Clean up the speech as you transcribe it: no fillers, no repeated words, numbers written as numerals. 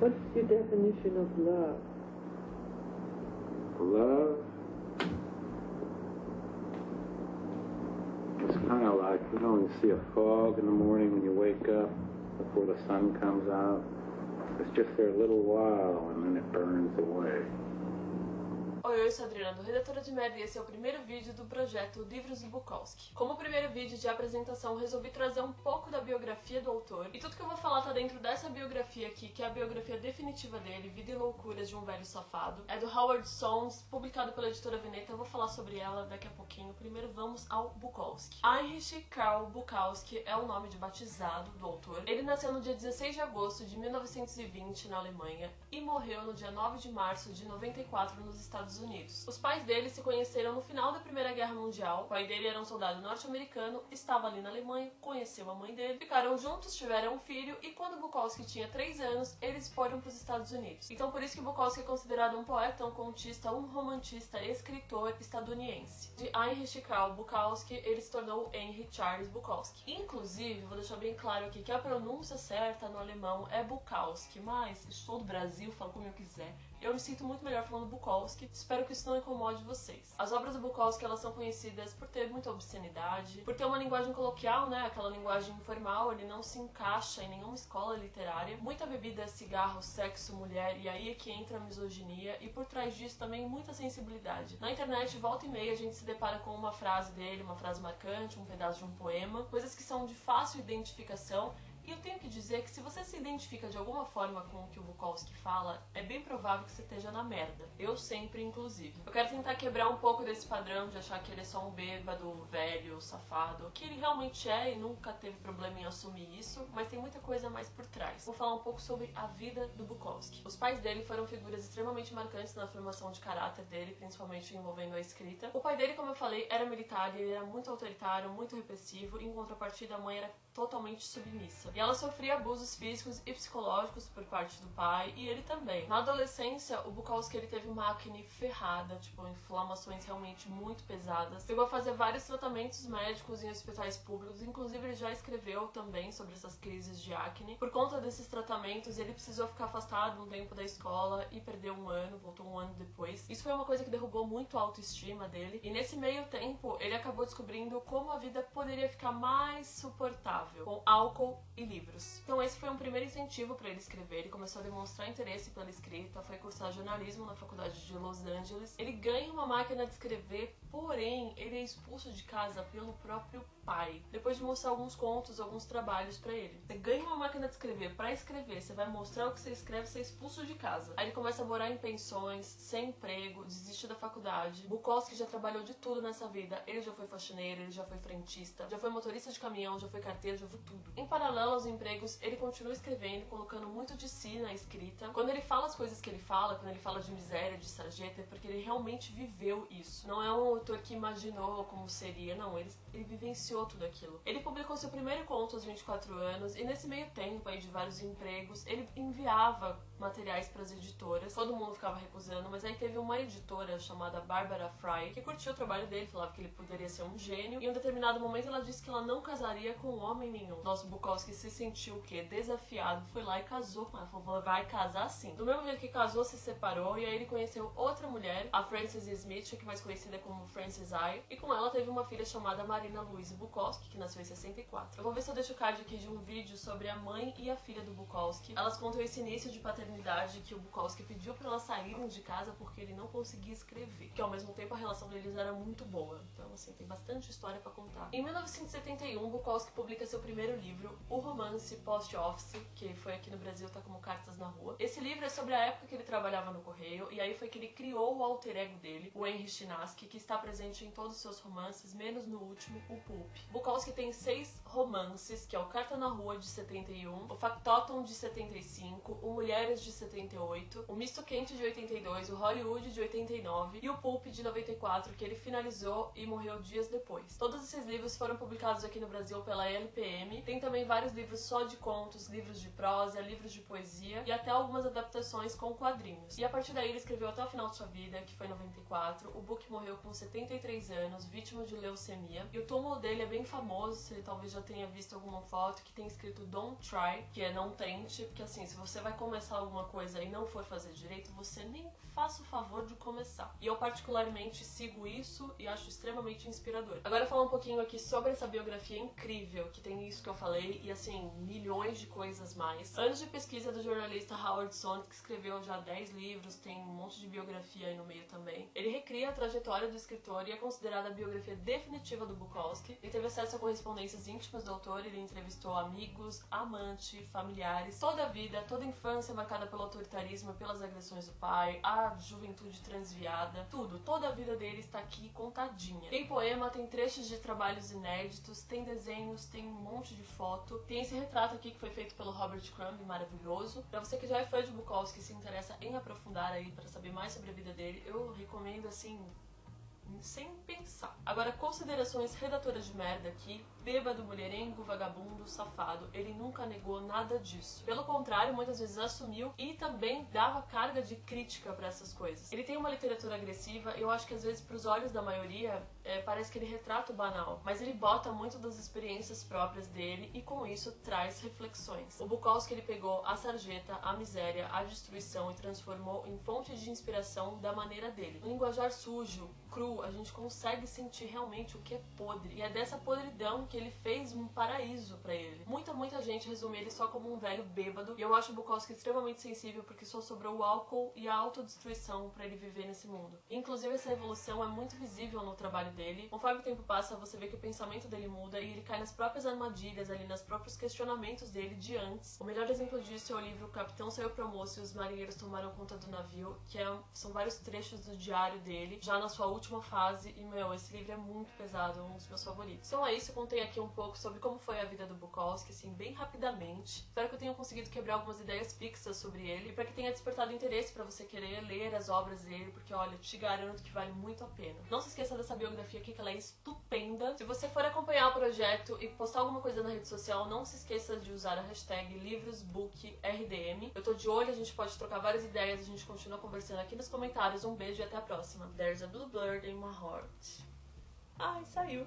What's your definition of love? Love is kind of like, you know, when you see a fog in the morning when you wake up before the sun comes out. It's just there a little while and then it burns away. Oi, eu sou a Adriana do Redatora de Merda e esse é o primeiro vídeo do projeto Livros do Bukowski. Como primeiro vídeo de apresentação, resolvi trazer um pouco da biografia do autor, e tudo que eu vou falar tá dentro dessa biografia aqui, que é a biografia definitiva dele, Vida e Loucuras de um Velho Safado. É do Howard Sohns, publicado pela editora Veneta. Eu vou falar sobre ela daqui a pouquinho. Primeiro vamos ao Bukowski. Heinrich Karl Bukowski é o nome de batizado do autor. Ele nasceu no dia 16 de agosto de 1920 na Alemanha e morreu no dia 9 de março de 94 nos Estados Unidos. Os pais dele se conheceram no final da Primeira Guerra Mundial. O pai dele era um soldado norte-americano, estava ali na Alemanha, conheceu a mãe dele, ficaram juntos, tiveram um filho e quando Bukowski tinha 3 anos, eles foram para os Estados Unidos. Então por isso que Bukowski é considerado um poeta, um contista, um romantista, escritor estadunidense. De Heinrich Karl Bukowski, ele se tornou Henry Charles Bukowski. Inclusive, vou deixar bem claro aqui que a pronúncia certa no alemão é Bukowski, mas estou do Brasil, falo como eu quiser. Eu me sinto muito melhor falando Bukowski, espero que isso não incomode vocês. As obras do Bukowski, elas são conhecidas por ter muita obscenidade, por ter uma linguagem coloquial, né, aquela linguagem informal, ele não se encaixa em nenhuma escola literária. Muita bebida, cigarro, sexo, mulher, e aí é que entra a misoginia, e por trás disso também muita sensibilidade. Na internet, volta e meia, a gente se depara com uma frase dele, uma frase marcante, um pedaço de um poema, coisas que são de fácil identificação. E eu tenho que dizer que se você se identifica de alguma forma com o que o Bukowski fala, é bem provável que você esteja na merda. Eu sempre, inclusive. Eu quero tentar quebrar um pouco desse padrão de achar que ele é só um bêbado, velho, safado, que ele realmente é e nunca teve problema em assumir isso, mas tem muita coisa mais por trás. Vou falar um pouco sobre a vida do Bukowski. Os pais dele foram figuras extremamente marcantes na formação de caráter dele, principalmente envolvendo a escrita. O pai dele, como eu falei, era militar, ele era muito autoritário, muito repressivo, em contrapartida a mãe era totalmente submissa. E ela sofria abusos físicos e psicológicos por parte do pai, e ele também. Na adolescência, o Bukowski ele teve uma acne ferrada, tipo, inflamações realmente muito pesadas. Chegou a fazer vários tratamentos médicos em hospitais públicos, inclusive ele já escreveu também sobre essas crises de acne. Por conta desses tratamentos, ele precisou ficar afastado um tempo da escola e perdeu um ano, voltou um ano depois. Isso foi uma coisa que derrubou muito a autoestima dele, e nesse meio tempo, ele acabou descobrindo como a vida poderia ficar mais suportável, com álcool e livros. Então esse foi um primeiro incentivo para ele escrever. Ele começou a demonstrar interesse pela escrita, foi cursar jornalismo na faculdade de Los Angeles. Ele ganha uma máquina de escrever, porém ele é expulso de casa pelo próprio pai. Depois de mostrar alguns contos, alguns trabalhos pra ele. Você ganha uma máquina de escrever, pra escrever, você vai mostrar o que você escreve, você é expulso de casa. Aí ele começa a morar em pensões, sem emprego, desiste da faculdade. Bukowski já trabalhou de tudo nessa vida. Ele já foi faxineiro, ele já foi frentista, já foi motorista de caminhão, já foi carteiro, já foi tudo. Em paralelo aos empregos, ele continua escrevendo, colocando muito de si na escrita. Quando ele fala as coisas que ele fala, quando ele fala de miséria, de sarjeta, é porque ele realmente viveu isso. Não é um autor que imaginou como seria, não, ele vivenciou tudo aquilo. Ele publicou seu primeiro conto aos 24 anos e nesse meio tempo aí de vários empregos, ele enviava materiais para as editoras. Todo mundo ficava recusando, mas aí teve uma editora chamada Barbara Fry que curtiu o trabalho dele, falava que ele poderia ser um gênio, e em um determinado momento ela disse que ela não casaria com homem nenhum. Nosso Bukowski se sentiu o quê? Desafiado, foi lá e casou com ela, falou, vai casar sim. Do mesmo jeito que casou, se separou, e aí ele conheceu outra mulher, a Frances Smith, que é mais conhecida como Frances I, e com ela teve uma filha chamada Marina Louise Bukowski, que nasceu em 64. Eu vou ver se eu deixo o card aqui de um vídeo sobre a mãe e a filha do Bukowski. Elas contam esse início de paternidade que o Bukowski pediu pra elas saírem de casa porque ele não conseguia escrever, que ao mesmo tempo a relação deles era muito boa. Então assim, tem bastante história pra contar. Em 1971, Bukowski publica seu primeiro livro, o romance Post Office, que foi aqui no Brasil, tá como Cartas na Rua. Esse livro é sobre a época que ele trabalhava no Correio, e aí foi que ele criou o alter ego dele, o Henry Chinaski, que está presente em todos os seus romances, menos no último, o Pulp. Bukowski tem 6 romances, que é o Carta na Rua, de 71, o Factotum, de 75, o Mulheres, de 78, o Misto Quente, de 82, o Hollywood, de 89 e o Pulp, de 94, que ele finalizou e morreu dias depois. Todos esses livros foram publicados aqui no Brasil pela LPM. Tem também vários livros só de contos, livros de prosa, livros de poesia e até algumas adaptações com quadrinhos. E a partir daí ele escreveu até o final de sua vida, que foi em 94. O Book morreu com 73 anos, vítima de leucemia, e o túmulo dele ele é bem famoso, você talvez já tenha visto alguma foto que tem escrito Don't Try, que é não tente, porque assim, se você vai começar alguma coisa e não for fazer direito, você nem faça o favor de começar. E eu particularmente sigo isso e acho extremamente inspirador. Agora falar um pouquinho aqui sobre essa biografia incrível, que tem isso que eu falei e assim, milhões de coisas mais. Anos de pesquisa do jornalista Howard Sonnet, que escreveu já 10 livros, tem um monte de biografia aí no meio também. Ele recria a trajetória do escritor e é considerada a biografia definitiva do Bukowski. Ele teve acesso a correspondências íntimas do autor, ele entrevistou amigos, amante, familiares, toda a vida, toda a infância marcada pelo autoritarismo e pelas agressões do pai, a juventude transviada, tudo, toda a vida dele está aqui contadinha. Tem poema, tem trechos de trabalhos inéditos, tem desenhos, tem um monte de foto, tem esse retrato aqui que foi feito pelo Robert Crumb, maravilhoso. Pra você que já é fã de Bukowski e se interessa em aprofundar aí para saber mais sobre a vida dele, eu recomendo assim, sem pensar. Agora, considerações redatoras de merda aqui. Bêbado, mulherengo, vagabundo, safado. Ele nunca negou nada disso. Pelo contrário, muitas vezes assumiu e também dava carga de crítica pra essas coisas. Ele tem uma literatura agressiva, eu acho que às vezes pros olhos da maioria parece que ele retrata o banal, mas ele bota muito das experiências próprias dele e com isso traz reflexões. O Bukowski, ele pegou a sarjeta, a miséria, a destruição e transformou em fonte de inspiração da maneira dele. No linguajar sujo, cru, a gente consegue sentir realmente o que é podre. E é dessa podridão que ele fez um paraíso pra ele. Muita gente resume ele só como um velho bêbado. E eu acho o Bukowski extremamente sensível porque só sobrou o álcool e a autodestruição pra ele viver nesse mundo. Inclusive essa evolução é muito visível no trabalho dele. Conforme o tempo passa, você vê que o pensamento dele muda e ele cai nas próprias armadilhas ali, nos próprios questionamentos dele de antes. O melhor exemplo disso é o livro O Capitão Saiu pro Almoço e os Marinheiros Tomaram Conta do Navio, que são vários trechos do diário dele, já na sua última fase. E, esse livro é muito pesado, é um dos meus favoritos. Então é isso, eu contei aqui um pouco sobre como foi a vida do Bukowski, assim, bem rapidamente. Espero que eu tenha conseguido quebrar algumas ideias fixas sobre ele e para que tenha despertado interesse para você querer ler as obras dele, porque, olha, te garanto que vale muito a pena. Não se esqueça dessa biografia aqui, que ela é estupenda. Se você for acompanhar o projeto e postar alguma coisa na rede social, não se esqueça de usar a hashtag LivrosBookRDM. Eu tô de olho, a gente pode trocar várias ideias, a gente continua conversando aqui nos comentários. Um beijo e até a próxima. There's a blue bird in my heart. Ai, saiu.